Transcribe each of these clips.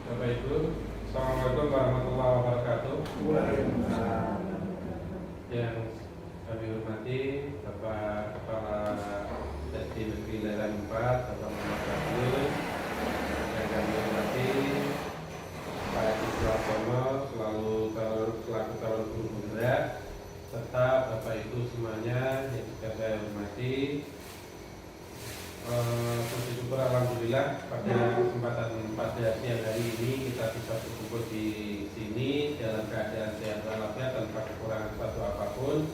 Bapak Ibu, Assalamualaikum warahmatullahi wabarakatuh. Yang kami hormati Bapak Kepala SD Negeri Leran 4, Bapak Muhammad Abdul. Yang kami hormati Pak Edi Suartono selaku calon guru penggerak, serta Bapak Ibu semuanya yang juga saya hormati. Puji syukur alhamdulillah pada kesempatan pada siang hari ini kita bisa berkumpul di sini dalam keadaan sehat walafiat tanpa kekurangan suatu apapun.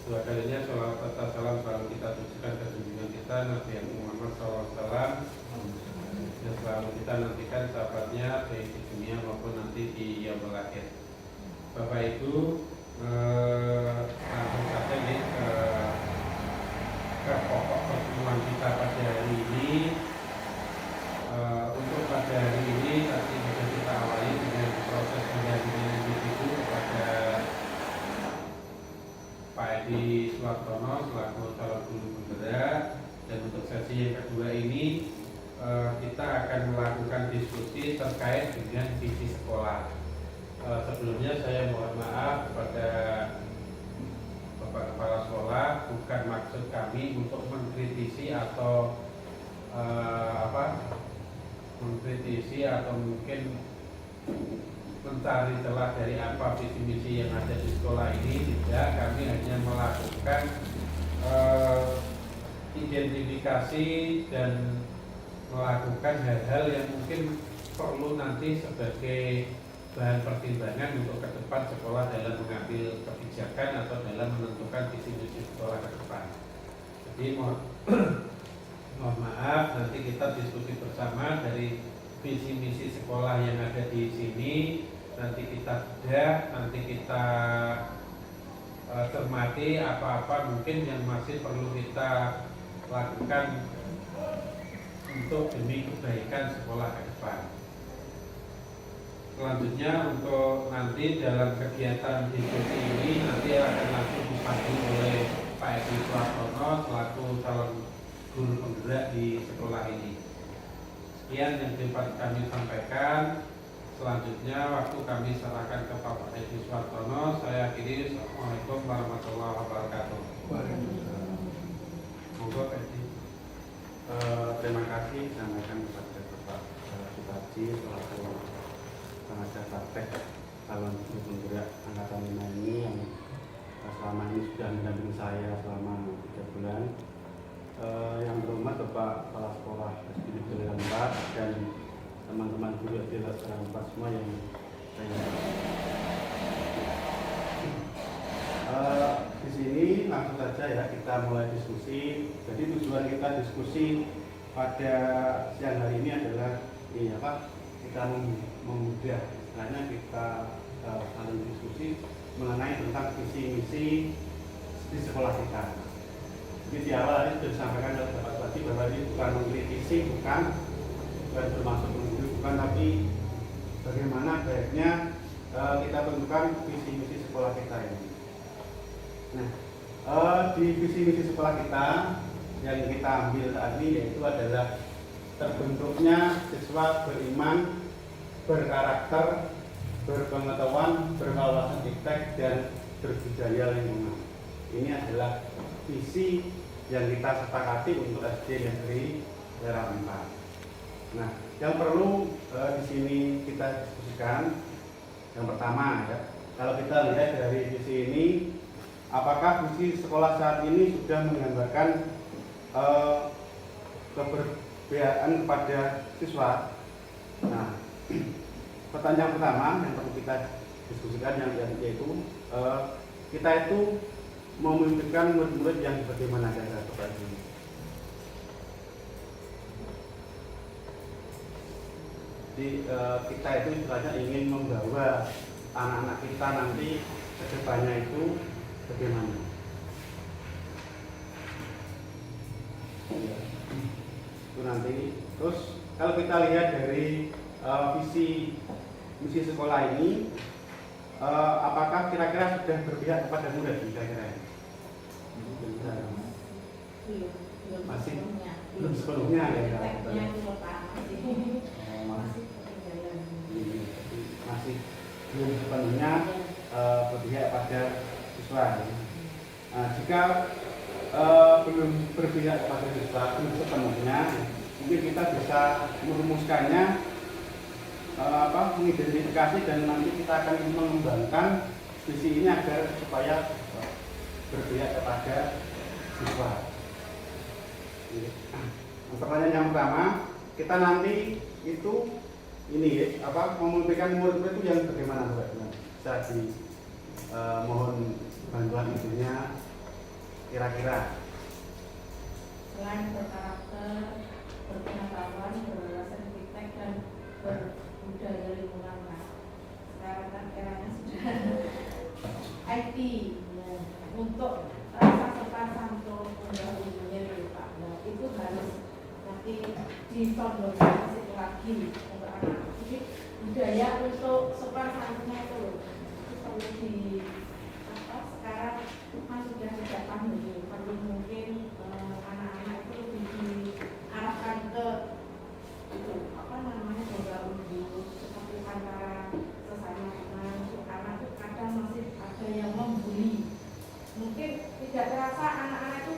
Dua kalinya sholawat serta salam selalu kita tujukan ke junjungan kita Nabi Muhammad SAW yang selalu kita nantikan sahabatnya baik di dunia maupun nanti di yaumul akhir. Bapak Ibu, langsung saja nih ke pokok pertemuan kita pada hari ini. Untuk pada hari ini tadi sudah kita awali dengan proses pendampingan individu kepada Pak Edi Suartono selaku calon guru penggerak, dan untuk sesi yang kedua ini kita akan melakukan diskusi terkait dengan visi sekolah. Sebelumnya saya mohon maaf kepada Bapak Kepala Sekolah, bukan maksud kami untuk mengkritisi atau mengkritisi atau mungkin mencari celah dari apa visi misi yang ada di sekolah ini. Tidak, kami hanya melakukan identifikasi dan melakukan hal-hal yang mungkin perlu nanti sebagai bahan pertimbangan untuk ke depan sekolah dalam mengambil kebijakan atau dalam menentukan visi misi sekolah ke depan. Jadi mohon maaf, nanti kita diskusi bersama dari visi misi sekolah yang ada di sini. Nanti kita bedah, nanti kita cermati apa-apa mungkin yang masih perlu kita lakukan untuk demi kebaikan sekolah ke depan. Selanjutnya untuk nanti dalam kegiatan diskusi ini nanti akan langsung dipandu oleh Pak Edi Suartono selaku calon guru penggerak di sekolah ini. Sekian yang dapat kami sampaikan. Selanjutnya waktu kami serahkan ke Pak Edi Suartono. Saya akhiri. Assalamualaikum warahmatullahi wabarakatuh. Monggo Pak Edi. Terima kasih sampaikan kepada Bapak Suparji selaku pengajar praktek calon guru penggerak angkatan 5 ini yang selama ini sudah mendampingi saya selama 3 bulan. Yang terhormat Bapak Kepala Sekolah SD Negeri Leran 4 dan teman-teman guru SD Leran 4 semua yang saya di sini langsung saja ya kita mulai diskusi. Jadi tujuan kita diskusi pada siang hari ini adalah kita memudah istilahnya kita saling diskusi mengenai tentang visi misi di sekolah kita. Jadi di awal tadi sudah disampaikan oleh Bapak Bupati bahwa ini bukan mengkritisi, bukan bermaksud menggurui, bukan, tapi bagaimana baiknya kita tentukan visi misi sekolah kita ini. Nah, di visi misi sekolah kita yang kita ambil saat ini yaitu adalah terbentuknya siswa beriman, berkarakter, berpengetahuan, berwawasan estetik, dan berbudaya lingkungan. Ini adalah visi yang kita sepakati untuk SD Negeri Leran 4. Nah, yang perlu di sini kita diskusikan yang pertama ya, kalau kita lihat dari visi ini, apakah visi sekolah saat ini sudah menggambarkan keberpihakan kepada siswa? Nah, pertanyaan pertama yang perlu kita diskusikan yaitu kita itu memimpikan murid-murid yang bagaimana cara seperti ini. Jadi kita itu istilahnya ingin membawa anak-anak kita nanti ke depannya itu bagaimana. Itu nanti. Terus kalau kita lihat dari visi misi sekolah ini, apakah kira-kira sudah berpihak kepada murid kira-kira? Masih belum sepenuhnya ya. siswa. Nah, jika belum berpihak kepada siswa belum sepenuhnya, mungkin kita bisa merumuskannya, mengidentifikasi, dan nanti kita akan mengembangkan visi ini agar supaya berpihak kepada siswa. Pertanyaan yang pertama, kita nanti itu memberikan murid-murid itu yang bagaimana, Mbak? Bisa mohon bantuan ibunya kira-kira. Selain berkarakter, berpengetahuan, berwawasan estetik dan berbudaya lingkungan, Mas. Sekarang kan eranya sudah IT ya. Untuk rasa sopan santun undang-undangnya Pak. Nah, itu harus nanti disodorkan lagi untuk anak. Jadi budaya untuk sopan santunnya itu perlu di sekarang kan sudah tidak pandemi, perlu mungkin anak-anak itu lebih diarahkan ke itu boga unggul seperti antara sesama teman. Karena itu kadang masih ada yang membuli, mungkin tidak terasa anak-anak itu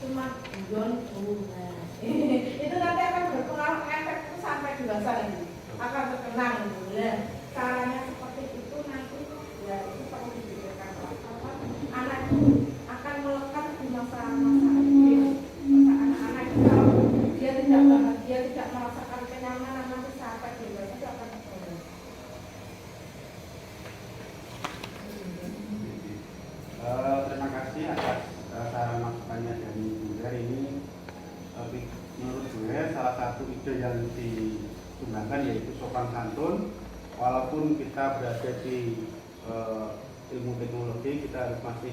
cuma gonku. Nah, itu nanti akan berpengaruh, efek itu sampai dewasa nanti akan terkenang. Caranya seperti itu nanti ya itu perlu dipikirkan. Anak itu akan melekat di masa-masa ini. Anak-anak itu kalau dia tidak bahagia, tidak merasakan kenyamanan, nanti sampai dewasa itu akan terkenang. Terima kasih atas saran masukannya dari Bunda ini. Menurut gue salah satu ide yang dikembangkan yaitu sopan santun. Walaupun kita berada di ilmu teknologi, kita harus masih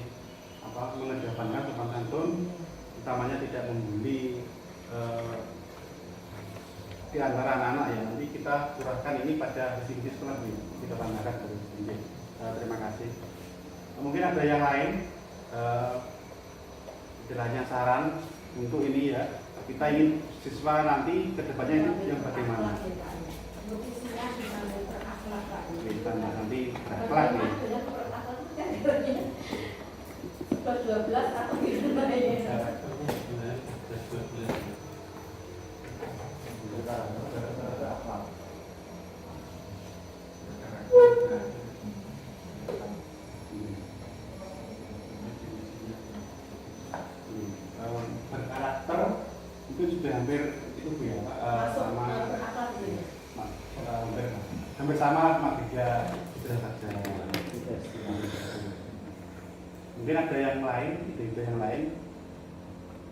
mengedepankan sopan santun, utamanya tidak membuli di antara anak-anak ya. Nanti kita curahkan ini pada visi-visi sekolah kita tanyakan dari sini. Terima kasih. Mungkin ada yang lain, istilahnya saran untuk ini ya. Kita ingin siswa nanti kedepannya ini yang bagaimana? Kita nanti berakhlak nih. 12 atau gimana ya? Berkarakter itu sudah hampir itu Bu ya Pak, sama hampir sama matematika sudah saja. Mungkin ada yang lain, ide-ide yang lain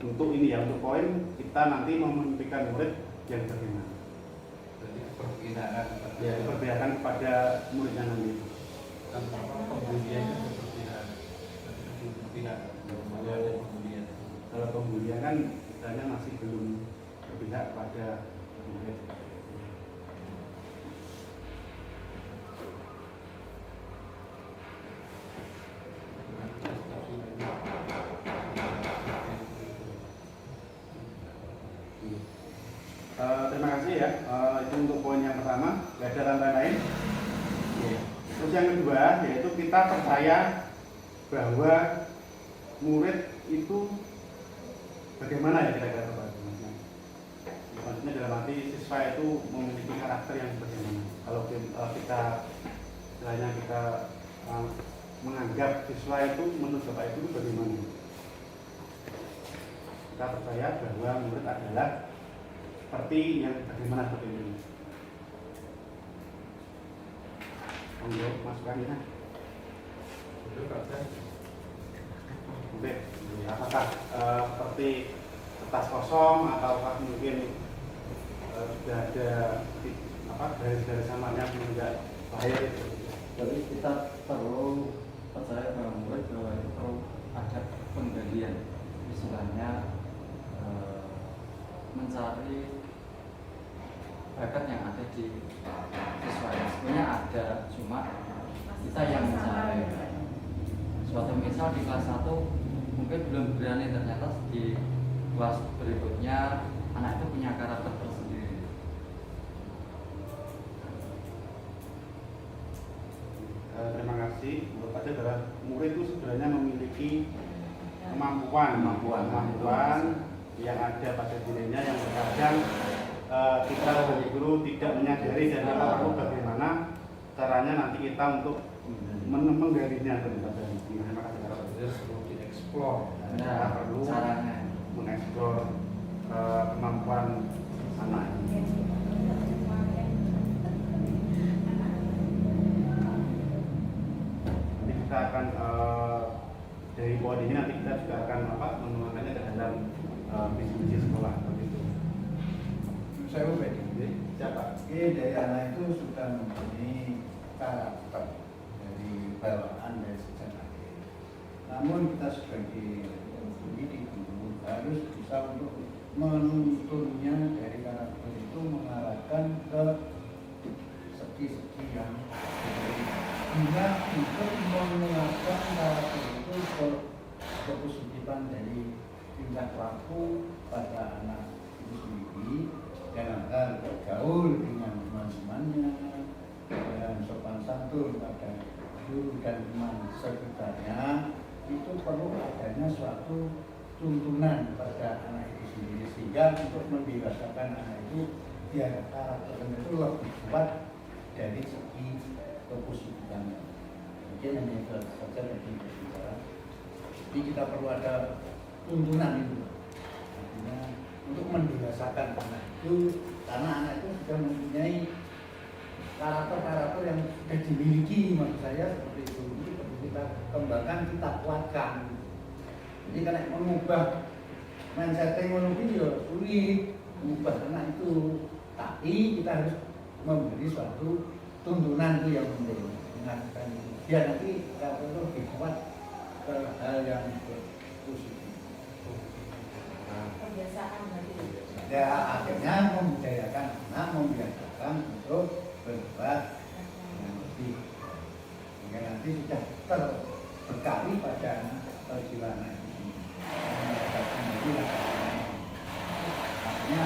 untuk ini ya, untuk poin kita nanti memberikan murid yang bagaimana. Jadi perbedaan Ya, perbedaan kepada muridnya nanti. pembulian berpihak, ada pembulian. Kalau pembulian kan misalnya masih belum berpihak pada murid. Terima kasih ya. Itu untuk poin yang pertama. Gak ada tambahan lain. Terus yang kedua yaitu kita percaya bahwa murid itu bagaimana ya kira-kira Pak? Maksudnya dalam arti siswa itu memiliki karakter yang bagaimana? Kalau kita istilahnya kita menganggap siswa itu menurut Bapak itu bagaimana? Kita percaya bahwa murid adalah seperti yang bagaimana seperti ini. Monggo masukannya. Oke, apakah seperti kertas kosong ataukah mungkin sudah ada garis-garis samarnya menunjukkan bahaya itu? Jadi kita perlu percaya bahwa murid bahwa itu perlu ada penggalian, istilahnya mencari bakat yang ada di siswa. Sebenarnya ada, cuma kita yang mencari. Suatu misal di kelas 1 mungkin belum berani, ternyata di kelas berikutnya anak itu punya karakter tersendiri. Terima kasih kasih. Menurut saya adalah murid itu sebenarnya memiliki kemampuan yang ada pada dirinya yang terkadang kita sebagai guru tidak menyadari dan kita perlu bagaimana caranya nanti kita untuk menggalinya. Terima kasih. Perlu dieksplor. Kita perlu mengeksplor kemampuan anak ini. Nanti kita akan dari poin ini nanti kita juga akan menuangkannya ke dalam visi-visi sekolah seperti itu. Saya mau beda. Siapa? Dari anak itu sudah mempunyai karakter dari bawaan dari sejak lahir. Namun kita sebagai pendidik guru harus bisa untuk menuntunnya dari karakter itu mengarahkan ke segi-segi yang guna untuk menguatkan karakter itu ke kepositifan dari tingkah laku pada anak itu sendiri dalam hal bergaul dengan teman-temannya dan sopan santun pada guru dan teman sekitarnya. Itu perlu adanya suatu tuntunan pada anak itu sendiri sehingga untuk mendewasakan anak itu biar karakternya itu lebih kuat dari segi kepositifan. Mungkin hanya itu saja yang bicara. Jadi kita perlu ada tuntunan itu, artinya untuk mendewasakan anak itu, karena anak itu sudah mempunyai karakter-karakter yang sudah dimiliki, maksud saya seperti itu. Ini perlu kita kembangkan, kita kuatkan. Jadi karena mengubah mindset teknologi ya sulit mengubah anak itu, tapi kita harus memberi suatu tuntunan itu yang penting, mengarahkan itu biar nanti karakter itu lebih kuat ke hal yang positif. Kebiasaan berarti. Ya akhirnya membudayakan anak, membiasakan untuk berbuat yang lebih, hingga nanti sudah terberkati pada jiwa anak ini. Artinya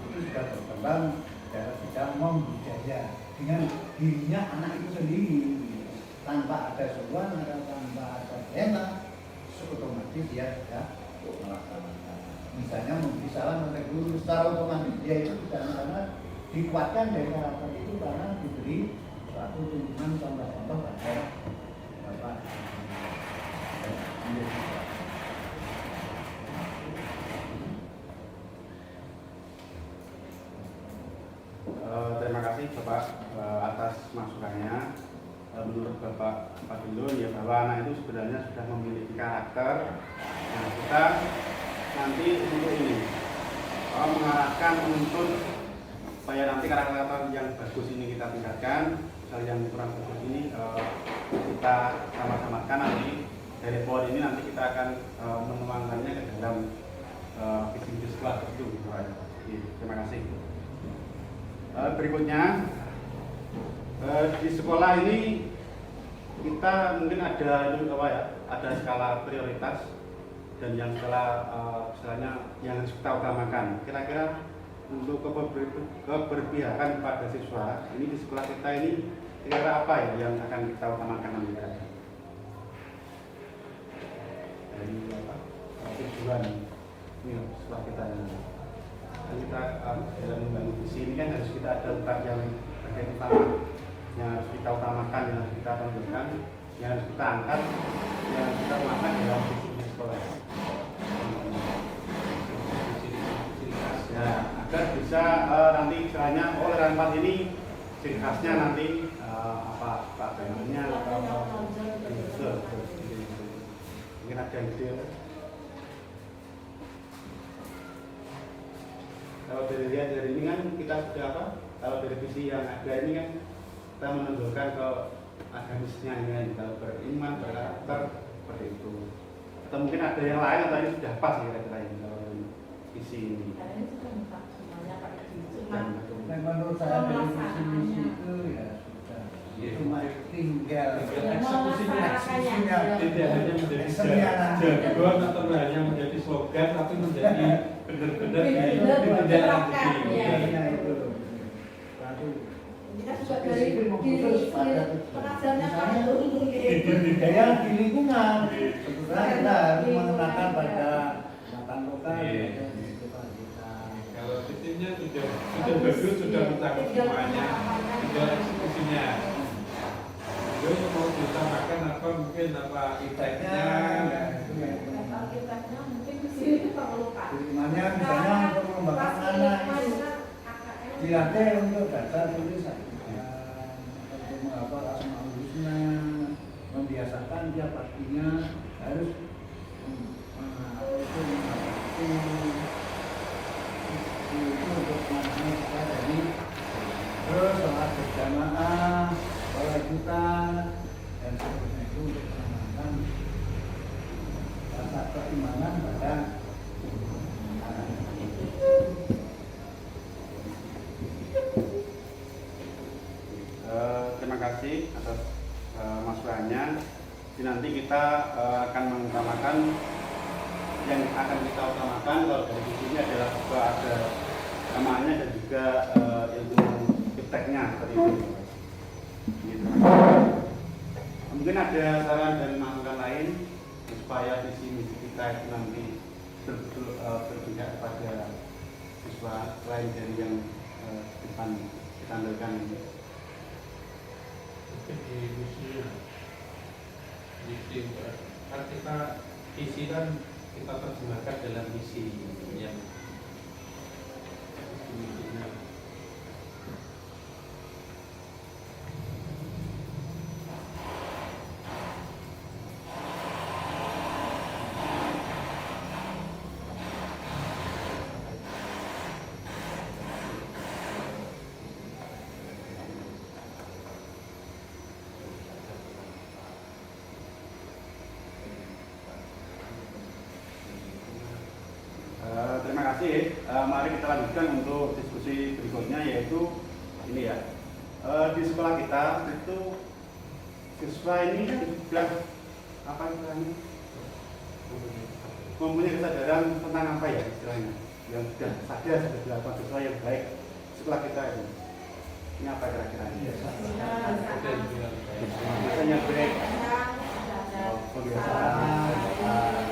itu sudah berkembang dan sudah membudaya dengan dirinya anak itu sendiri, tanpa ada seruan atau tanpa ada perintah, otomatis dia sudah melaksanakan. Misalnya memberi salam pada guru, secara otomatis dia itu sudah karena dikuatkan dari karakter itu karena diberi suatu tuntunan contoh-contoh pada bapak. Terima kasih Bapak atas masukannya. Menurut Bapak Fadilun ya bahwa anak itu sebenarnya sudah memiliki karakter. Nah kita nanti untuk ini mengarahkan untuk supaya nanti karakter yang bagus ini kita tingkatkan, yang kurang bagus ini kita sama-samakan nanti dari poin ini nanti kita akan menuangkannya ke dalam visi-visi sekolah itu. Terima kasih. Berikutnya di sekolah ini kita mungkin ada ada skala prioritas dan yang skala misalnya yang harus kita utamakan. Kira-kira untuk keberpihakan pada siswa ini di sekolah kita ini kira-kira apa ya yang akan kita utamakan nanti dari tujuan ini sekolah kita ini. Kita dalam membangun visi ini kan harus kita ada letak yang bagian utama yang harus kita utamakan, yang harus kita tonjolkan, yang harus kita angkat, yang harus kita makan dalam visi sekolah. Ya, agar bisa nanti istilahnya oleh empat ini ciri khasnya nanti apa bagiannya atau mungkin ada ide. Kalau dari ini kan kita sudah apa? Kalau dari visi yang ada ini kan kita menunjukkan ke agamisnya ini kan, kalau beriman, berkarakter seperti itu. Atau mungkin ada yang lain atau ini sudah pas kira-kira ini kalau visi ini. Ini sudah lengkap semuanya Pak. Cuma Menurut saya dari visi itu ya sudah, cuma tinggal eksekusinya. Tidak hanya menjadi jargon atau hanya menjadi slogan, tapi menjadi benar-benar diterapkan. Ya itu. kita juga dari khusus pada pengajarnya misalnya kalau dulu budaya di lingkungan. Sebetulnya kita harus menggunakan pada makan lokal. Iya. Lokal kita. Kalau sistemnya sudah bagus, sudah mencakup semuanya, tinggal eksekusinya. Terus mau diutamakan apa mungkin apa efeknya? Alkitabnya mungkin di sini perlu Pak. Tujuannya misalnya untuk mengembangkan anak dilatih untuk baca tulisan, untuk menghafal asmaul husna, membiasakan tiap paginya harus itu untuk mengenai kita dari terus sholat berjamaah, sholat kita dan seterusnya itu untuk menanamkan rasa keimanan pada anak. Terima kasih atas masukannya. Jadi nanti kita akan mengutamakan yang akan kita utamakan kalau dari sini adalah juga ada namanya dan juga ilmu ipteknya seperti itu. Gitu. Mungkin ada saran dan masukan lain supaya visi misi kita itu nanti betul-betul berpihak kepada siswa lain dari yang depan ditampilkan ini. Di misinya, misi kan kita visi kan kita terjemahkan dalam misi yang misinya. Terima kasih. Mari kita lanjutkan untuk diskusi berikutnya, yaitu ini ya. Di sekolah kita itu siswa ini kan sudah apa istilahnya, mempunyai kesadaran tentang apa ya istilahnya, yang sudah sadar sudah dilakukan siswa yang baik sekolah kita ini. Ini apa kira-kira ini? Biasanya baik, kebiasaan.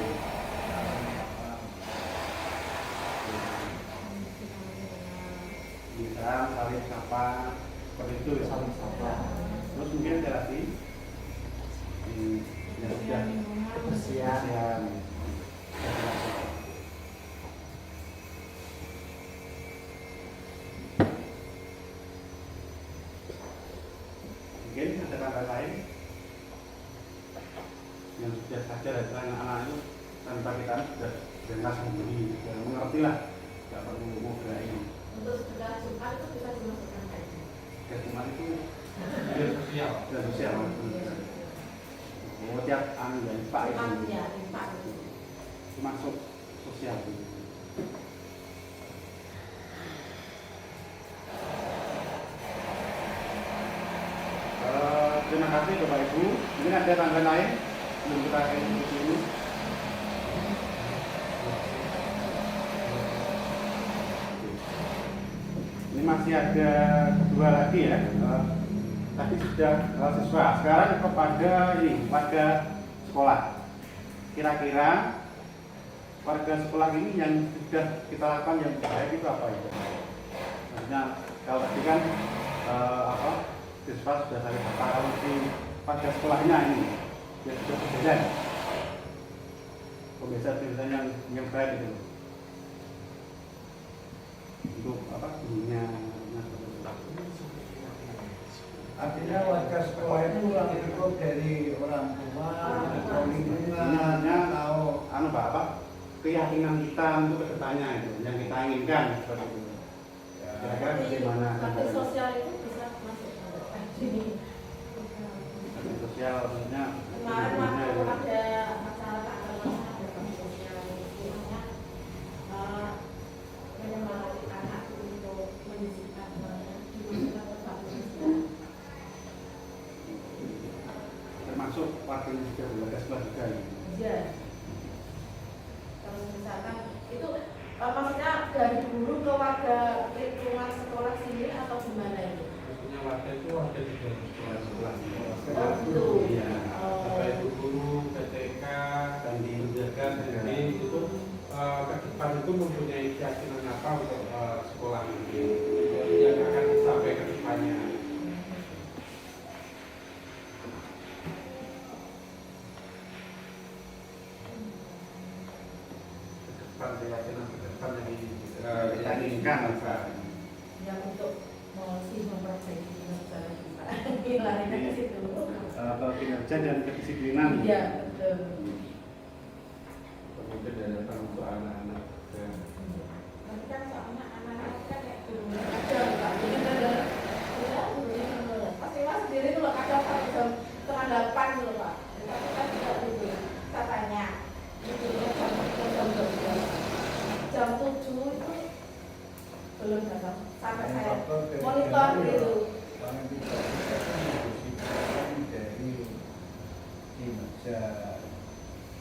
Bisa saling sapa seperti itu ya. Saling sapa. Terus mungkin ada lagi yang sudah Bersihan. mungkin ada tambahan lain yang sudah sadar ya, anak-anak itu tanpa kita sudah langsung memberi, sudah mengerti lah, tidak perlu mudah ini. Untuk sekedar Jumat itu bisa dimasukkan saja. Kecuman itu Biar sosial. sudah sosial. Oh, tiap anu ya, Pak itu Ya, Pak itu. masuk sosial. Terima kasih Bapak Ibu. Mungkin ada tambahan lain sebelum kita akhiri diskusi ini. Ini masih ada dua lagi ya. Tadi sudah siswa. Sekarang kepada ini warga sekolah. Kira-kira warga sekolah ini yang sudah kita lakukan yang baik itu apa itu? Maksudnya kalau tadi kan siswa sudah saling sapa, kalau di pada sekolahnya ini ya sudah kejadian kebiasaan yang baik itu untuk apa gurunya. Artinya warga sekolah itu kurang cukup dari orang tua atau lingkungan atau Anu Pak, keyakinan kita untuk kedepannya itu yang kita inginkan seperti itu. Kira-kira bagaimana? Bakti sosial itu bisa masuk ke sini. Bakti sosial maksudnya Kemarin waktu ya. ada masalah agama ada bakti sosial istilahnya menyemangati anak untuk menyisihkan dimasukkan ke bakti sosial. Termasuk warga yang sudah belajar sekolah juga ya. Iya. Terus misalkan itu maksudnya dari guru ke warga lingkungan sekolah sini atau gimana itu? Maksudnya warga itu warga juga untuk sekolah ini yang akan sampai ke depannya. Keyakinan ke depan yang diinginkan yang untuk memperbaiki kinerja kita. Larinya ke situ. Atau kinerja dan kedisiplinan. Iya, betul. kemudian diadakan untuk anak-anak. Nanti kan soalnya anak-anak kan kayak dulu kadang nggak mungkin ada pasti mas sendiri tuh loh kadang sampai jam 7:30 tuh pak. Tapi kan tidak dulu katanya itu jam 7 itu belum datang sampai saya monitor gitu. Paling tidak kita kan dari kinerja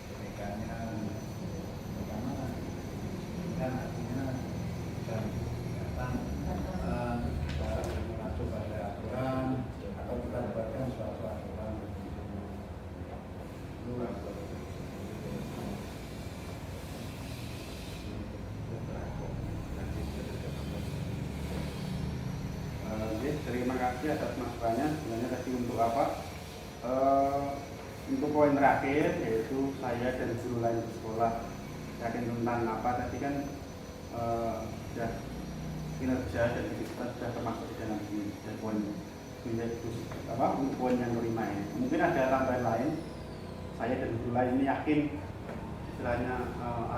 kedekannya pertama kan artinya jam datang mengacu pada aturan atau kita buatkan suatu aturan Terima kasih atas masukannya. Sebenarnya tadi untuk apa? Untuk poin terakhir yaitu saya dan guru lain di sekolah yakin tentang apa tadi kan sudah kinerja dan kita sudah termasuk di dalam ini dan poin menjadi apa untuk poin yang kelima ini. Mungkin ada tambahan lain. Saya dan guru lain ini yakin istilahnya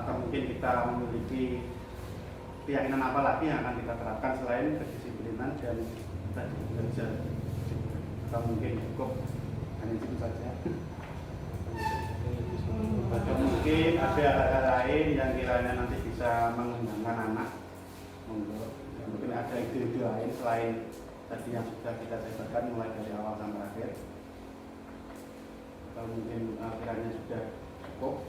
atau mungkin kita memiliki keyakinan apa lagi yang akan kita terapkan selain kedisiplinan dan tadi bekerja atau mungkin cukup hanya itu saja atau mungkin ada hal-hal lain yang kiranya nanti bisa mengembangkan anak mungkin ada ide-ide lain selain tadi yang sudah kita jabarkan mulai dari awal sampai akhir atau mungkin kiranya sudah cukup.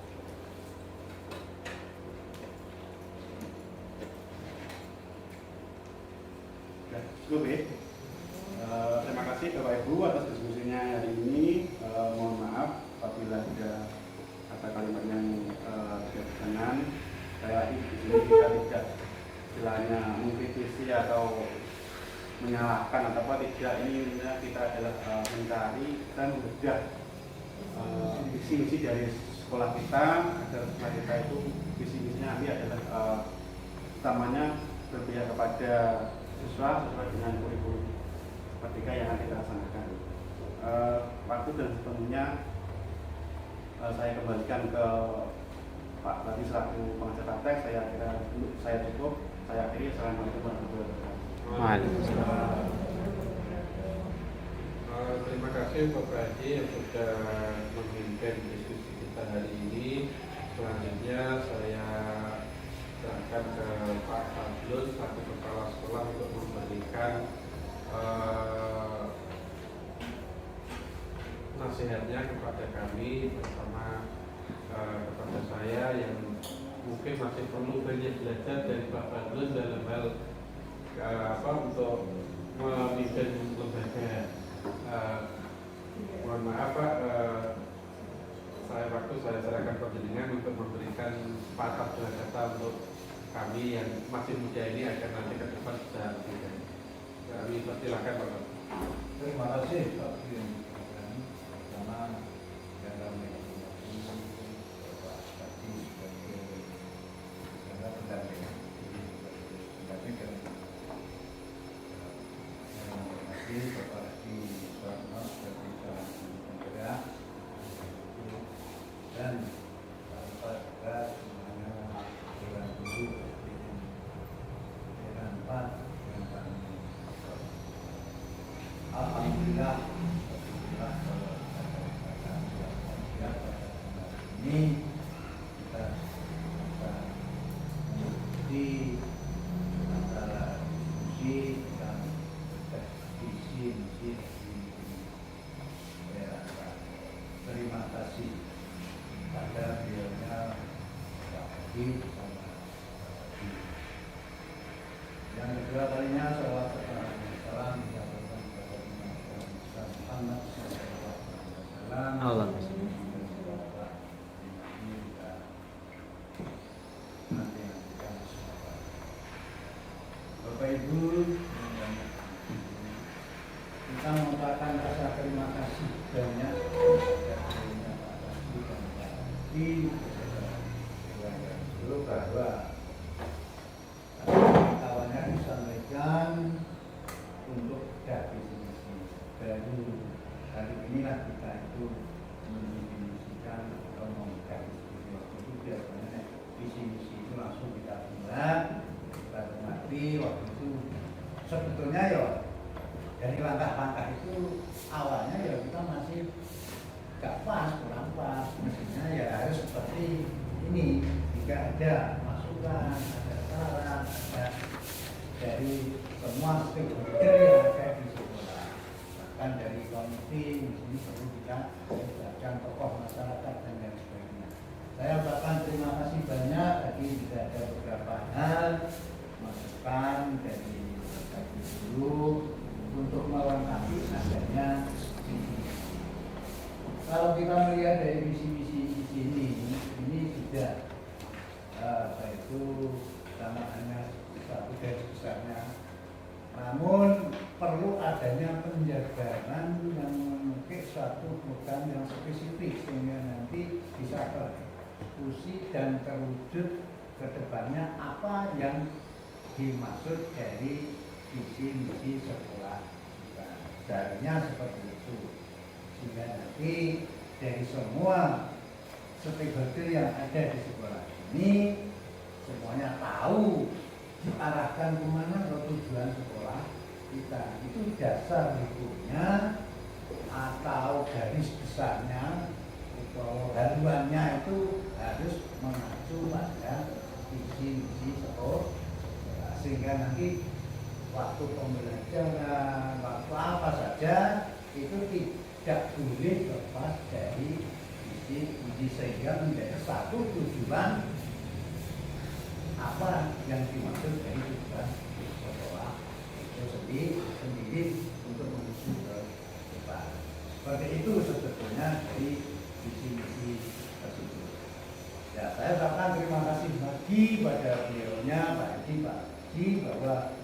Cukup ya. Terima kasih Bapak Ibu atas diskusinya hari ini. Mohon maaf apabila ada kata kalimat yang tidak berkenan. Saya di sini kita tidak istilahnya mengkritisi atau menyalahkan atau apa tidak. Ini kita adalah mencari dan membedah visi misi dari sekolah kita agar sekolah kita itu visi misinya nanti adalah utamanya berpihak kepada siswa sesuai dengan kurikulum ketika yang akan kita laksanakan. Waktu dan sepenuhnya saya kembalikan ke Pak Badi selaku pengajar praktek. Saya cukup. Saya akhiri. Assalamualaikum warahmatullahi wabarakatuh. Terima kasih Bapak Haji yang sudah memimpin diskusi kita hari ini. Selanjutnya saya serahkan ke Pak Fadlun selaku kepala sekolah untuk memberikan nasihatnya kepada kami bersama kepada saya yang mungkin masih perlu banyak belajar dari Pak Fadlun dalam hal untuk memimpin lembaga. Mohon maaf Pak, saya serahkan penjenengan untuk memberikan patah kata untuk kami yang masih muda ini agar nanti ke depan bisa lebih. Kami persilakan Pak. terima kasih Pak Firman karena yang kami Bapak tadi sebagai karena pendamping tapi kan terima kasih Bapak Haji Suwarno sebagai calon penggera dan pada semuanya dewan guru dewan Pak yang kami alhamdulillah kalau ini kita bisa mengikuti antara diskusi dan visi misi di daerah. Terima kasih pada beliaunya Pak Haji sama Pak Haji. Yang kedua kalinya salam disampaikan kepada Muhammad sallallahu alaihi wasallam. Kita mengucapkan rasa terima kasih banyak kepada Pak Kasih dan Pak Kasih itu bahwa kawannya disampaikan untuk definisi baru kali inilah kita itu mendefinisikan atau menggarisbawahi waktu itu biasanya visi misi itu langsung kita buat kita mengerti waktu itu sebetulnya ya dari langkah-langkah itu awalnya ya kita masih gak pas, kurang pas. Mestinya ya harus seperti ini, jika ada masukan, ada saran, ada dari semua stakeholder yang ada di sekolah, bahkan dari komite ini perlu kita melibatkan tokoh masyarakat dan lain sebagainya. Saya ucapkan terima kasih banyak. Tadi juga ada beberapa hal masukan dari dulu untuk melengkapi adanya visi. Kalau kita melihat dari visi-visi di sini, ini tidak itu sama hanya satu garis besarnya. Namun perlu adanya penjabaran yang memiliki suatu program yang spesifik sehingga nanti bisa berdiskusi dan terwujud ke depannya apa yang dimaksud dari visi misi sekolah kita. Caranya seperti itu sehingga nanti dari semua stakeholder yang ada di sekolah ini semuanya tahu diarahkan kemana ke tujuan sekolah kita. Itu dasar hukumnya atau garis besarnya atau haluannya itu harus mengacu pada visi misi sekolah sehingga nanti waktu pembelajaran, waktu apa saja itu tidak boleh lepas dari visi sehingga menjadi satu tujuan apa yang dimaksud dari tujuan sekolah itu sendiri untuk menuju ke depan. Seperti itu sebetulnya dari visi misi tersebut. Ya, saya ucapkan terima kasih lagi pada beliaunya Pak Haji bahwa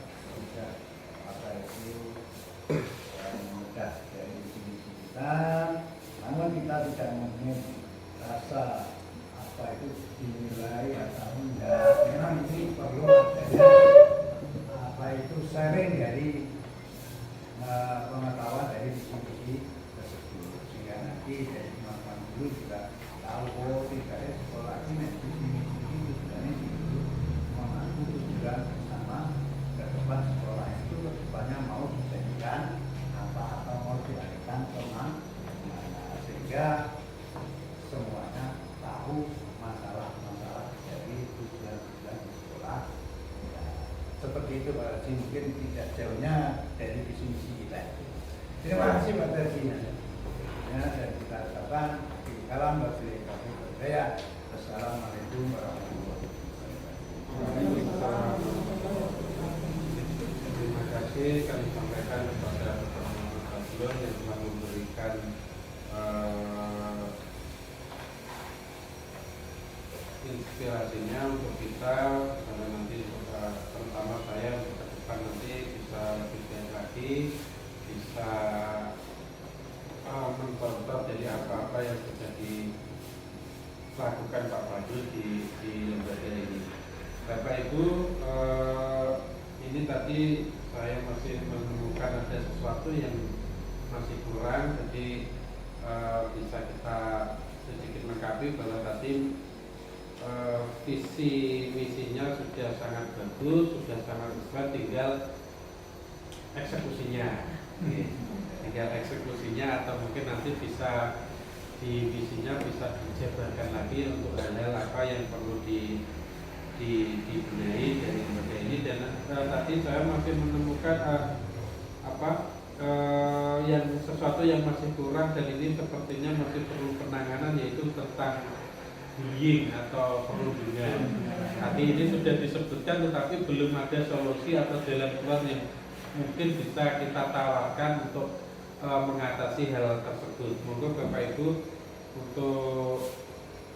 apa itu mudah dari sini kita, namun kita tidak mungkin rasa apa itu dinilai atau enggak. Memang ini perlu adanya apa itu sharing dari pengetahuan dari visi tersebut sehingga nanti dari teman-teman dulu juga tahu oh tidak ada sekolah ini visi tujuannya itu mengaku tujuan bersama ke depan sekolah itu kedepannya mau dijadikan apa atau mau dialihkan kemana sehingga semuanya tahu masalah-masalah dari tujuan-tujuan di sekolah ya, seperti itu Pak Haji mungkin tidak jauhnya dari visi misi kita. Terima kasih Pak Haji ya, dan kita ucapkan salam bagi kami berdaya. Assalamualaikum warahmatullahi wabarakatuh. Terima kasih kami sampaikan kepada teman-teman paslon yang telah memberikan inspirasinya untuk kita karena nanti terutama saya untuk ke depan nanti bisa lebih baik lagi, bisa mencontoh dari apa-apa yang sudah dilakukan Pak Fadil di lembaga ini. Bapak Ibu, ini tadi saya masih menemukan ada sesuatu yang masih kurang, jadi bisa kita sedikit lengkapi bahwa tadi visi misinya sudah sangat bagus, sudah sangat besar, tinggal eksekusinya. Tinggal eksekusinya atau mungkin nanti bisa di visinya bisa dijabarkan lagi untuk hal-hal apa yang perlu dibenahi dari lembaga ini. Dan tadi saya masih menemukan yang sesuatu yang masih kurang dan ini sepertinya masih perlu penanganan, yaitu tentang bullying atau perundungan. Tadi ini sudah disebutkan tetapi belum ada solusi atau jalan keluar yang mungkin bisa kita tawarkan untuk mengatasi hal tersebut. Monggo Bapak Ibu untuk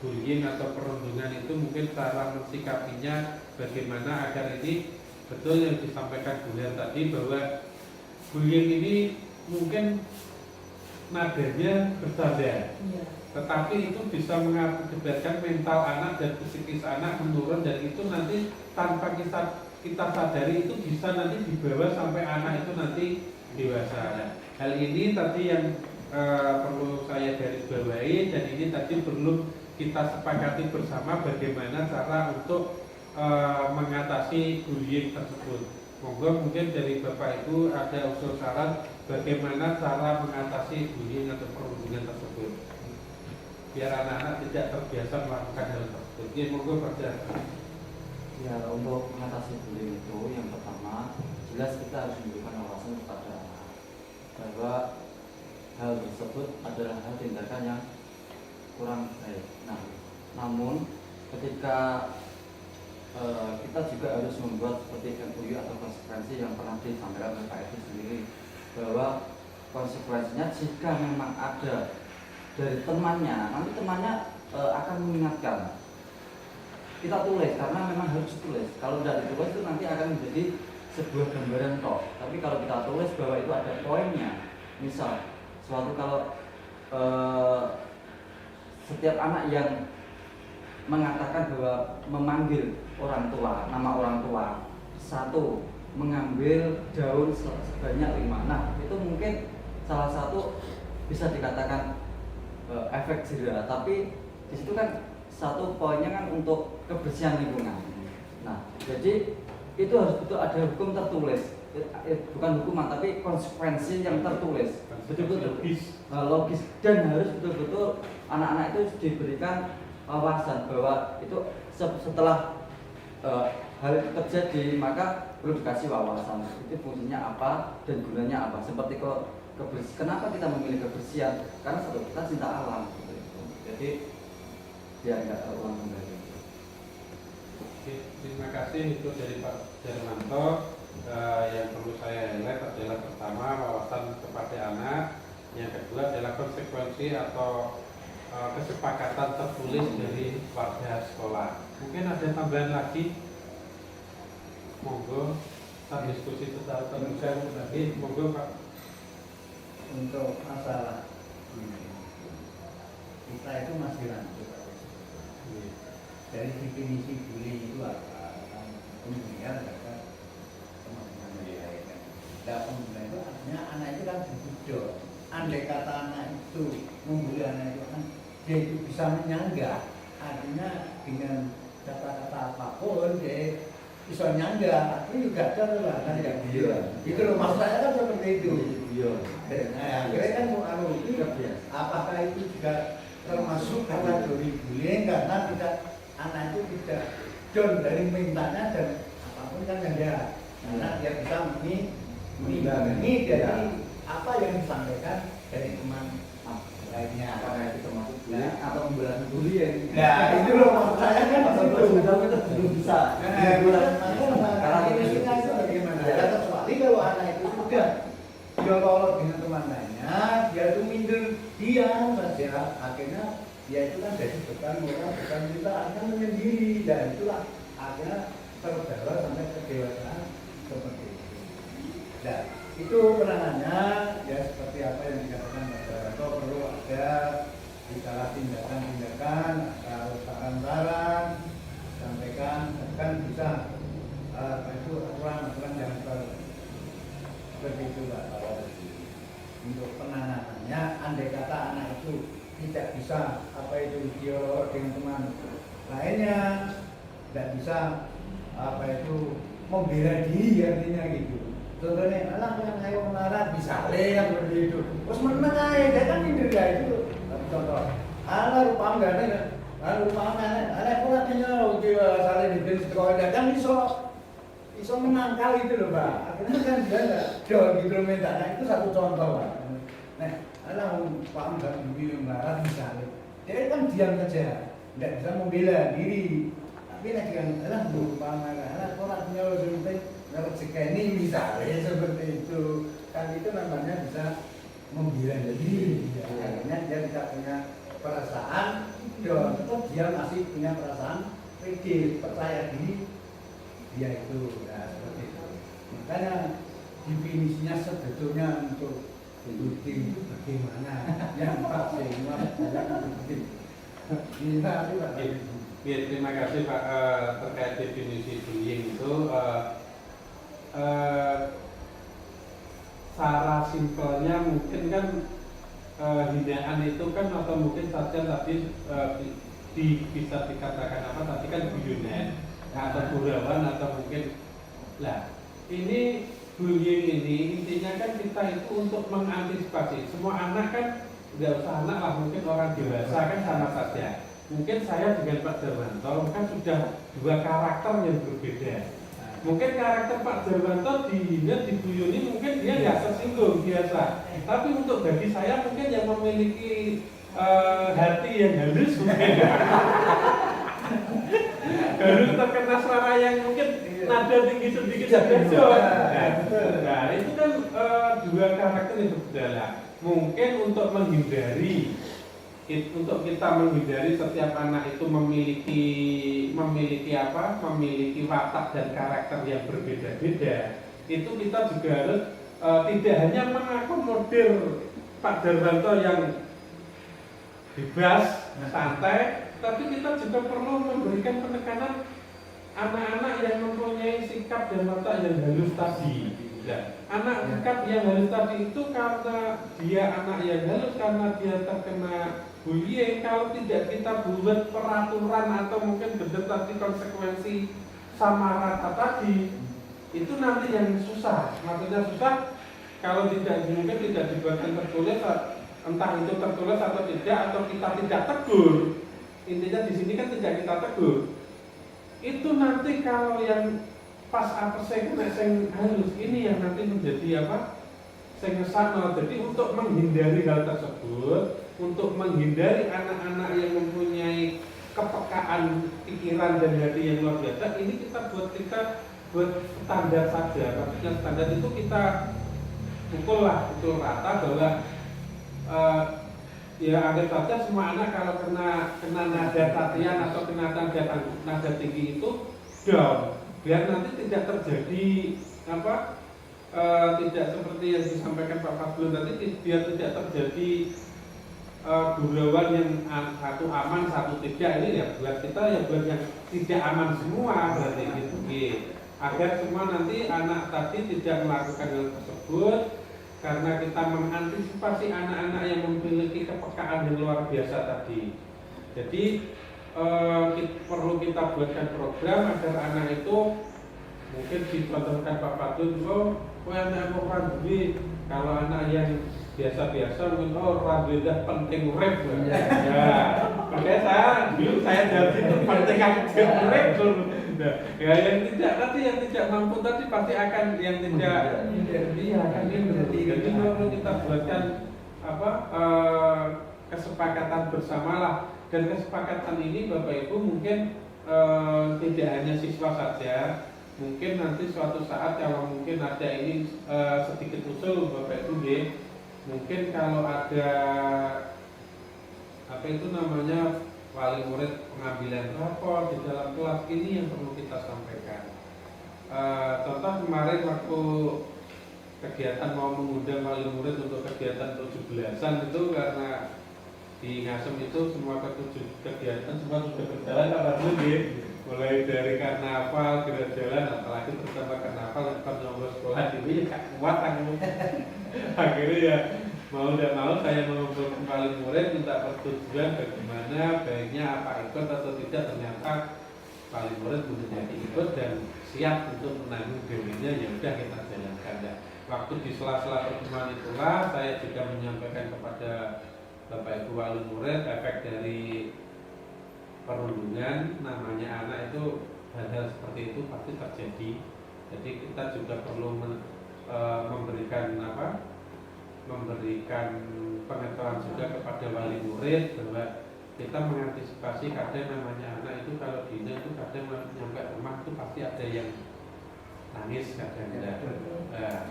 bullying atau perundungan itu mungkin cara mensikapinya bagaimana agar ini betul yang disampaikan Bu Lian tadi bahwa bullying ini mungkin nadanya bercanda, Iya. tetapi itu bisa mengakibatkan mental anak dan psikis anak menurun, dan itu nanti tanpa kita sadari itu bisa nanti dibawa sampai anak itu nanti dewasa. Hal ini tadi yang perlu saya garis bawahi, dan ini tadi perlu kita sepakati bersama bagaimana cara untuk mengatasi bullying tersebut. Monggo mungkin dari Bapak Ibu ada usul saran bagaimana cara mengatasi bullying atau perundungan tersebut biar anak-anak tidak terbiasa melakukan hal tersebut. Ya, monggo Pak Jar. Ya, untuk mengatasi bullying itu yang pertama jelas kita harus memberikan wawasan kepada anak bahwa hal tersebut adalah hal tindakan yang kurang baik. Nah, namun ketika kita juga harus membuat seperti MOU atau konsekuensi yang pernah disampaikan oleh Pak Edi sendiri, bahwa konsekuensinya jika memang ada dari temannya, nanti temannya akan mengingatkan. Kita tulis karena memang harus tulis. Kalau tidak ditulis itu nanti akan menjadi sebuah gambaran tok. Tapi kalau kita tulis bahwa itu ada poinnya, misal suatu kalau setiap anak yang mengatakan bahwa memanggil orang tua, nama orang tua, satu mengambil daun sebanyak 5. Nah, itu mungkin salah satu bisa dikatakan efek jerah, tapi di situ kan satu poinnya kan untuk kebersihan lingkungan. Nah, jadi itu harus betul ada hukum tertulis, bukan hukuman tapi konsekuensi yang tertulis, betul-betul logis, dan harus betul-betul anak-anak itu diberikan wawasan bahwa itu setelah hal itu terjadi maka perlu dikasih wawasan itu fungsinya apa dan gunanya apa. Seperti kenapa kita memilih kebersihan, karena satu kita cinta alam gitu. Jadi biar nggak terulang kembali. Oke, terima kasih itu dari Pak Darmanto. Yang perlu saya highlight adalah pertama wawasan kepada anak, yang kedua adalah konsekuensi atau kesepakatan tertulis dari warga sekolah. Mungkin ada tambahan lagi, monggo kita diskusi tentang lagi, monggo Pak. Untuk masalah kita itu masih lanjut. Dari definisi bullying itu apa? Kemudian ada teman-teman yang lain. Dan kemudian itu artinya anak itu kan dibujuk. Andai kata anak itu membuli anak itu kan dia itu bisa menyanggah, artinya dengan kata-kata apapun dia bisa nyanggah, itu juga ada lah kan ya. Itu loh maksud saya kan seperti itu. Nah, akhirnya kan apakah itu juga termasuk kategori bullying karena tidak anak itu tidak down dari mintanya dan apapun kan ya, karena dia bisa mengimbangi dari apa yang disampaikan dari teman lainnya. Apakah itu termasuk bullying atau membelah bullying? Nah, itu loh maksud saya kan itu belum bisa. Karena itu bagaimana? Ya, kecuali kalau anak itu sudah dia lolos dengan teman lainnya, dia itu minder diam saja, akhirnya dia itu kan jadi beban moral, beban kita akan menyendiri, dan itulah akhirnya terbawa sampai kedewasaan seperti itu. Dan itu penangannya ya seperti apa yang dikatakan Pak Darmanto, perlu ada bicara tindakan-tindakan atau saran-saran sampaikan, bahkan bisa itu aturan yang seperti itu Pak. Untuk penanganannya, andai kata anak itu tidak bisa apa itu dia dengan teman lainnya, tidak bisa apa itu membela diri artinya gitu. Contohnya, anak yang saya marah bisa yang seperti itu. Terus menang aja, dia kan minder ya itu. Contoh, anak rupa enggak nih, anak kurang kenyal, dia saling dibeli sekolah, kan iso menangkal itu loh Pak. Akhirnya kan dia enggak jauh gitu minta. Nah itu satu contoh Pak. Nah, anak paham enggak dulu marah misalnya, dia kan diam saja, tidak bisa membela diri. Tapi nanti kan, anak lupa marah, anak kurang kenyal seperti rezeki ini misalnya seperti itu, kan itu namanya bisa membela diri. Akhirnya dia tidak punya perasaan, dia masih punya perasaan pede, percaya diri dia itu ya, seperti itu. Makanya definisinya sebetulnya untuk bullying itu bagaimana yang Pak Senior kita Ya, terima kasih Pak. Terkait definisi bullying itu secara simpelnya mungkin kan hinaan itu kan atau mungkin saja tadi bisa dikatakan apa tadi kan guyonan atau gurauan atau mungkin lah ini bullying ini intinya kan kita itu untuk mengantisipasi semua anak kan nggak usah anak lah mungkin orang dewasa kan sama saja mungkin saya dengan Pak Darwanto kan sudah dua karakter yang berbeda mungkin karakter Pak Darwanto dihina dibuyuni mungkin dia nggak tersinggung biasa tapi untuk bagi saya mungkin yang memiliki hati yang halus mungkin baru terkena suara yang mungkin nada tinggi sedikit nah itu kan dua karakter yang berbeda mungkin untuk menghindari untuk kita menghindari setiap anak itu memiliki watak dan karakter yang berbeda-beda itu kita juga harus tidak hanya mengakomodir Pak Darwanto yang bebas, santai, tapi kita juga perlu memberikan penekanan anak-anak yang mempunyai sikap dan watak yang halus tadi. Nah, anak sikap yang halus tadi itu karena dia anak yang halus, karena dia terkena bullying. Kalau tidak kita buat peraturan atau mungkin benar tadi konsekuensi sama rata tadi, itu nanti yang susah. Maksudnya susah kalau mungkin tidak dibuatkan tertulis, entah itu tertulis atau tidak, atau kita tidak tegur. Intinya di sini kan tidak kita tegur. Itu nanti kalau yang pas apa saya kena sing halus ini yang nanti menjadi apa? Sing ngesakno. Jadi untuk menghindari hal tersebut, untuk menghindari anak-anak yang mempunyai kepekaan pikiran dan hati yang luar biasa, ini kita buat standar saja. Maksudnya standar itu kita pukul rata bahwa ya anggap saja semua anak kalau kena nada tatian atau kena nada tinggi itu down, biar nanti tidak terjadi tidak seperti yang disampaikan Pak Fadlun tadi, biar tidak terjadi gurauan yang satu aman satu tidak. Ini ya buat kita ya buat yang tidak aman semua berarti gitu, agar semua nanti anak tadi tidak melakukan hal tersebut. Karena kita mengantisipasi anak-anak yang memiliki kepekaan yang luar biasa tadi. Jadi perlu kita buatkan program agar anak itu mungkin dicontohkan Pak Patun, anak duit. Kalau anak yang biasa-biasa mungkin rabidah penting urip. Ya, makanya saya jawab itu penting urip. Ya yang tidak mampu tadi pasti akan yang tidak akan berarti. Jadi perlu kita buatkan kesepakatan bersama lah, dan kesepakatan ini Bapak Ibu mungkin tidak hanya siswa saja, mungkin nanti suatu saat kalau mungkin ada ini sedikit usul Bapak Ibu mungkin kalau ada wali murid pengambilan rapor di dalam kelas, ini yang perlu kita sampaikan. Contoh kemarin waktu kegiatan mau mengundang wali murid untuk kegiatan 17-an itu, karena di Ngasem itu semua kegiatan semua sudah berjalan mulai dari karnaval, gerak jalan, apalagi terutama karnaval yang sekolah ini ya kuat akhirnya ya mau tidak mau saya mengumpulkan wali murid minta persetujuan bagaimana baiknya apa ikut atau tidak. Ternyata wali murid menjadi ikut dan siap untuk menanggung dirinya, ya udah kita jalankan ya. Waktu di sela-sela pertemuan itulah saya juga menyampaikan kepada Bapak Ibu wali murid efek dari perundungan, namanya anak itu hal-hal seperti itu pasti terjadi. Jadi kita juga perlu memberikan pengetahuan juga kepada wali murid bahwa kita mengantisipasi kadang namanya anak itu kalau dina itu kadang nyampe rumah itu pasti ada yang nangis kadang.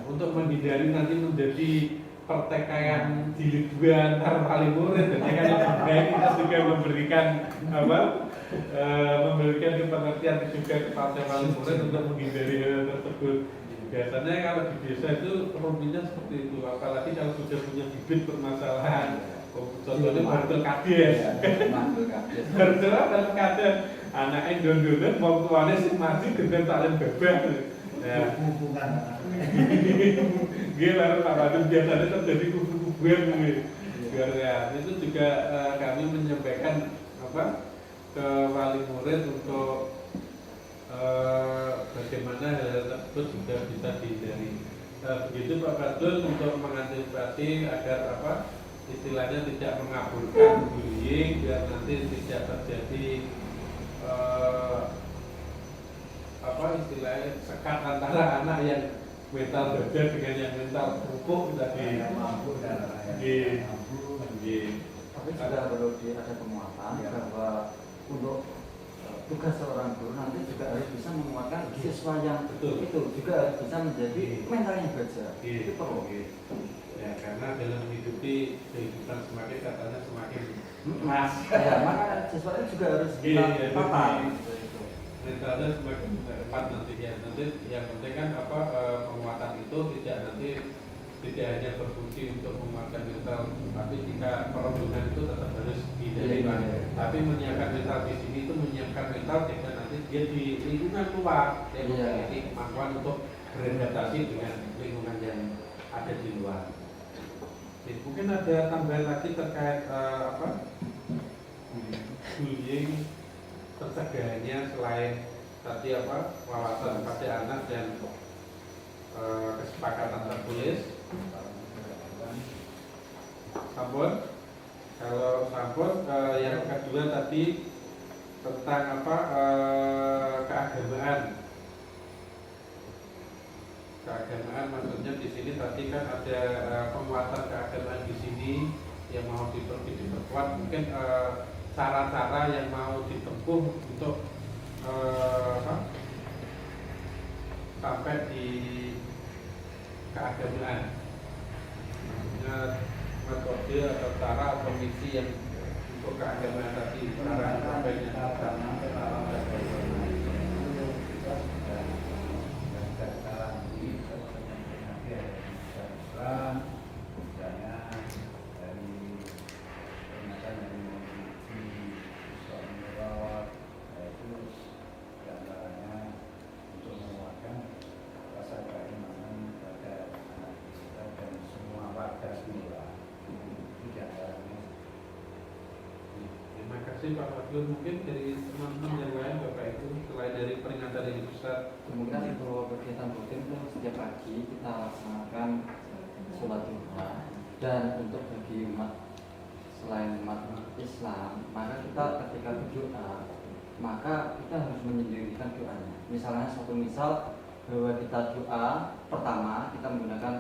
Untuk menghindari nanti menjadi pertikaian jilid dua antar wali murid, jadi kan lebih baik kita juga memberikan memberikan pengertian juga kepada wali murid untuk menghindari hal tersebut. Biasanya kalau di desa itu rumitnya seperti itu, apalagi kalau sudah punya bibit permasalahan. Contohnya bartel kades, bartel kades, anaknya dondolan, mau tuanya sih mati dengan talent bebek. Ya, hubungan gila, Pak Badun biasanya terjadi kubu-kubuan itu juga kami menyampaikan ke wali murid untuk bagaimana hal tersebut juga bisa dihindari. Begitu Pak Badun untuk mengantisipasi agar istilahnya tidak mengaburkan bullying biar nanti tidak terjadi istilahnya sekat antara anak yang mental beda dengan yang mental kerupuk tadi. Tapi juga perlu ada penguatan bahwa untuk tugas seorang guru nanti juga harus bisa menguatkan siswa yang itu juga harus bisa menjadi mentalnya baja. Itu perlu. Ya, karena dalam menghidupi kehidupan semakin katanya semakin emas. Ya, maka siswa itu juga harus apa? Mentalnya semakin tepat nanti ya. Nanti yang penting kan penguatan itu tidak hanya berfungsi untuk menguatkan mental, tapi jika perundungan itu tetap harus dihindari. Tapi menyiapkan mental di sini itu menyiapkan mental jika nanti dia di lingkungan luar, dia memiliki kemampuan untuk beradaptasi dengan lingkungan yang ada di luar. Mungkin ada tambahan lagi terkait bullying, pencegahannya selain tadi wawasan pada anak dan kesepakatan tertulis. Sampun. Kalau sampun, yang kedua tadi tentang keagamaan. Keagamaan maksudnya di sini tadi kan ada penguatan keagamaan di sini yang mau diperkuat. Mungkin cara-cara yang mau ditempuh untuk sampai di keagamaan. Maksudnya metode atau cara atau misi yang untuk keagamaan tadi, cara sampainya. Terima kasih Pak Abdul. Mungkin dari teman-teman yang lain Bapak Ibu, selain dari peringatan yang besar, kemungkinan untuk kegiatan rutin itu setiap pagi kita laksanakan sholat duha. Dan untuk bagi umat selain umat Islam, maka kita ketika berdoa, maka kita harus menyendirikan doanya. Misalnya suatu misal bahwa kita doa pertama kita menggunakan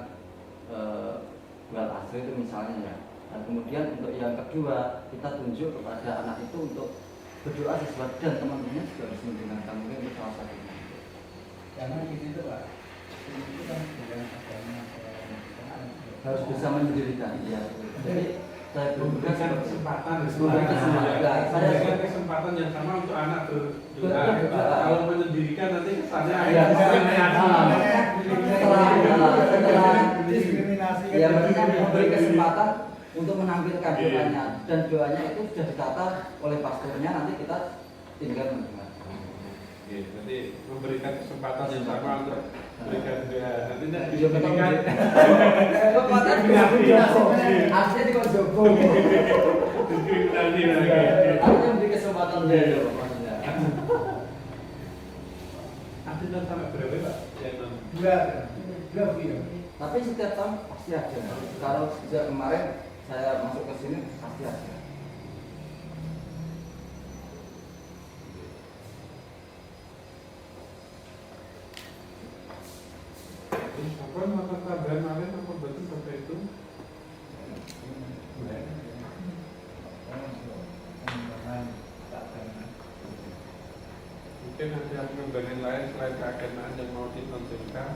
wal asr itu misalnya ya. Dan kemudian untuk yang kedua kita tunjuk kepada anak itu untuk berdoa sesuai dan teman-temannya juga harus menggunakan, mungkin itu salah satunya. Karena itu Pak, itu kan bukan agama harus bisa mendirikan ya. Jadi saya memberikan kesempatan yang sama untuk anak berdoa. Kalau mendirikan nanti kesannya setelah diskriminasi ya maksudnya memberi kesempatan untuk menampilkan doanya dan doanya itu sudah ditata oleh pastornya, nanti kita tinggal mendengar. Jadi memberikan kesempatan yang sama untuk memberikan doa. Nanti tidak Bisa diberikan. kekuatan aslinya di kok jogo. Diskriminasi lagi. Artinya memberi kesempatan dia maksudnya. Artinya sampai berapa Pak? Dua film. Tapi setiap tahun pasti ada. Kalau sejak kemarin saya masuk ke sini pasti ada. Apa melakukan tambahan lain apa betul Bapak itu? Mungkin ada pengembangan lain selain keagamaan yang mau ditonjolkan.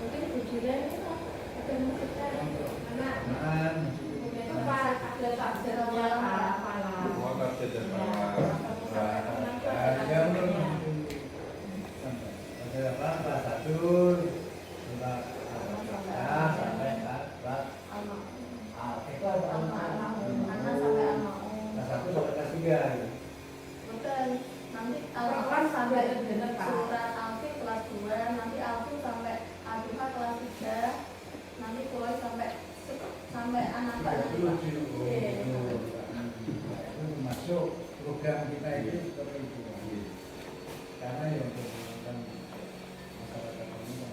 Mungkin kejujuran sampai surat Alfi kelas 2, nanti Alfi sampai A2 kelas 3, nanti Chloe sampai anak Itu termasuk program kita ini seperti itu. Karena yang berkaitan masyarakat ini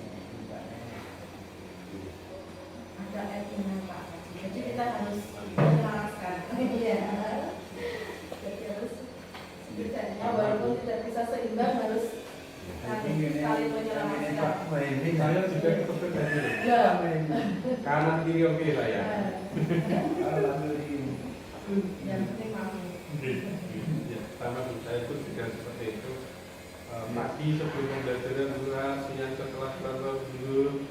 ada etiknya Pak. Jadi kita harus menjelaskan. Iya. Jadi harus setidaknya walaupun tidak bisa seimbang harus saling menyelamatkan. Saya juga ikut tadi. Ya. Kanan kiri oke saya. Yang penting mau. Ya, sama saya pun juga seperti itu. Pagi sebelum pembelajaran kelas, siang setelah kelas dulu,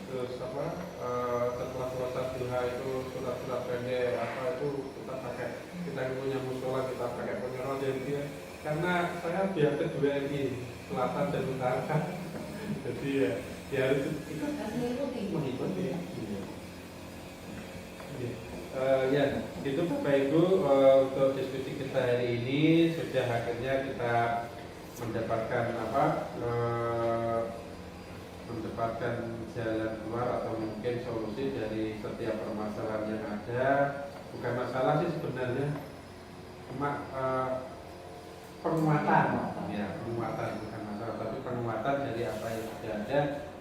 terus setelah selesai duha itu surat-surat pendek itu kita pakai, kita punya musola kita pakai penyerot jadi karena saya biar kedua ini selatan dan utara, jadi ya harus ikut mengikuti. Ya, itu Bapak Ibu untuk diskusi kita hari ini sudah akhirnya kita mendapatkan jalan keluar atau mungkin solusi dari setiap permasalahan yang ada. Bukan masalah sih sebenarnya, cuma penguatan, ya penguatan bukan masalah, tapi penguatan dari apa yang sudah ada.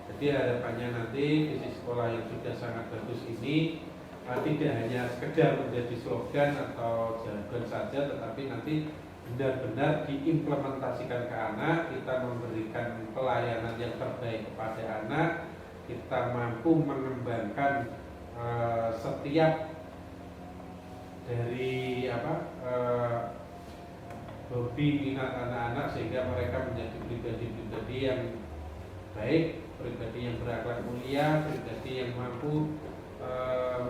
Jadi harapannya nanti visi sekolah yang sudah sangat bagus ini tidak hanya sekedar menjadi slogan atau jargon saja, tetapi nanti benar-benar diimplementasikan ke anak, kita memberikan pelayanan yang terbaik kepada anak, kita mampu mengembangkan setiap dari hobi minat anak-anak sehingga mereka menjadi pribadi-pribadi yang baik, pribadi yang berakhlak mulia, pribadi yang mampu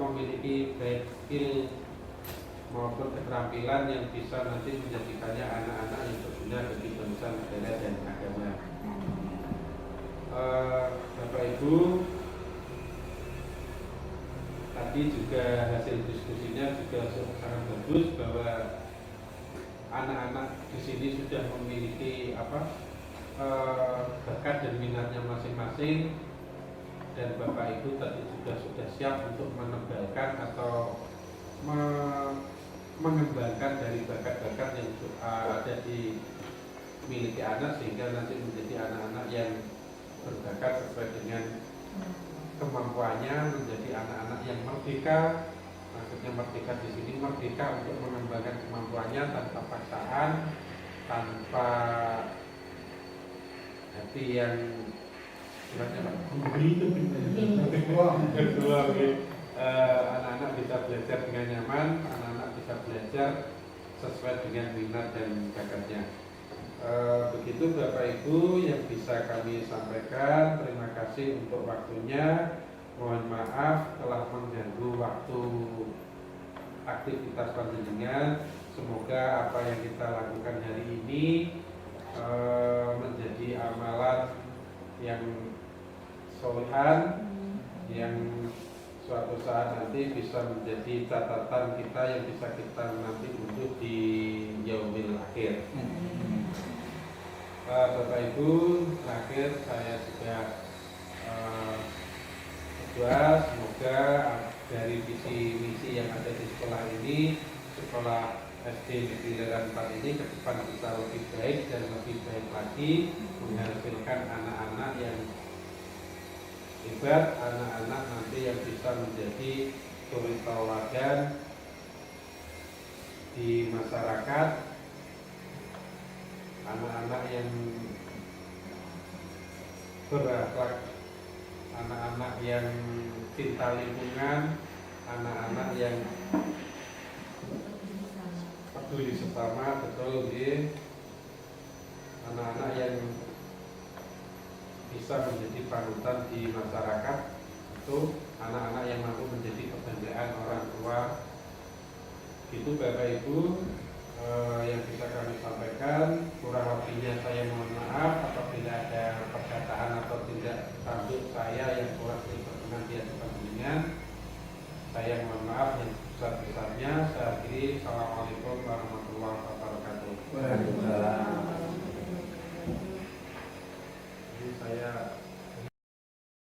memiliki baik skill maupun keterampilan yang bisa nanti menjadikannya anak-anak yang berguna bagi bangsa, negara dan agama. Bapak Ibu, tadi juga hasil diskusinya juga sangat bagus bahwa anak-anak di sini sudah memiliki bakat dan minatnya masing-masing. Dan Bapak Ibu tadi juga sudah siap untuk menebalkan atau mengembangkan dari bakat-bakat yang ada di miliki anak sehingga nanti menjadi anak-anak yang berbakat sesuai dengan kemampuannya, menjadi anak-anak yang merdeka. Maksudnya merdeka di sini merdeka untuk mengembangkan kemampuannya tanpa paksaan, tanpa hati yang anak-anak bisa belajar dengan nyaman, anak-anak bisa belajar sesuai dengan minat dan bakatnya. Begitu Bapak Ibu yang bisa kami sampaikan. Terima kasih untuk waktunya. Mohon maaf telah mengganggu waktu aktivitas panjenengan. Semoga apa yang kita lakukan hari ini menjadi amalan yang solihan, yang suatu saat nanti bisa menjadi catatan kita yang bisa kita nanti unduh di yaumil akhir. Bapak Ibu, terakhir saya juga berdoa semoga dari visi misi yang ada di sekolah ini, sekolah SD Negeri Leran 4 ini ke depan bisa lebih baik dan lebih baik lagi, menghasilkan anak-anak yang hebat, anak-anak nanti yang bisa menjadi suri tauladan di masyarakat, anak-anak yang berakhlak, anak-anak yang cinta lingkungan, anak-anak yang peduli sesama, betul ya. Anak-anak yang bisa menjadi panutan di masyarakat, itu anak-anak yang mampu menjadi kebanggaan orang tua. Itu Bapak Ibu yang bisa kami sampaikan. Kurang lebihnya saya mohon maaf apabila ada perkataan atau tindak tanduk saya yang kurang berkenan di hadapan panjenengan. Saya mohon maaf yang sebesar-besarnya. Saya akhiri. Assalamualaikum warahmatullahi wabarakatuh.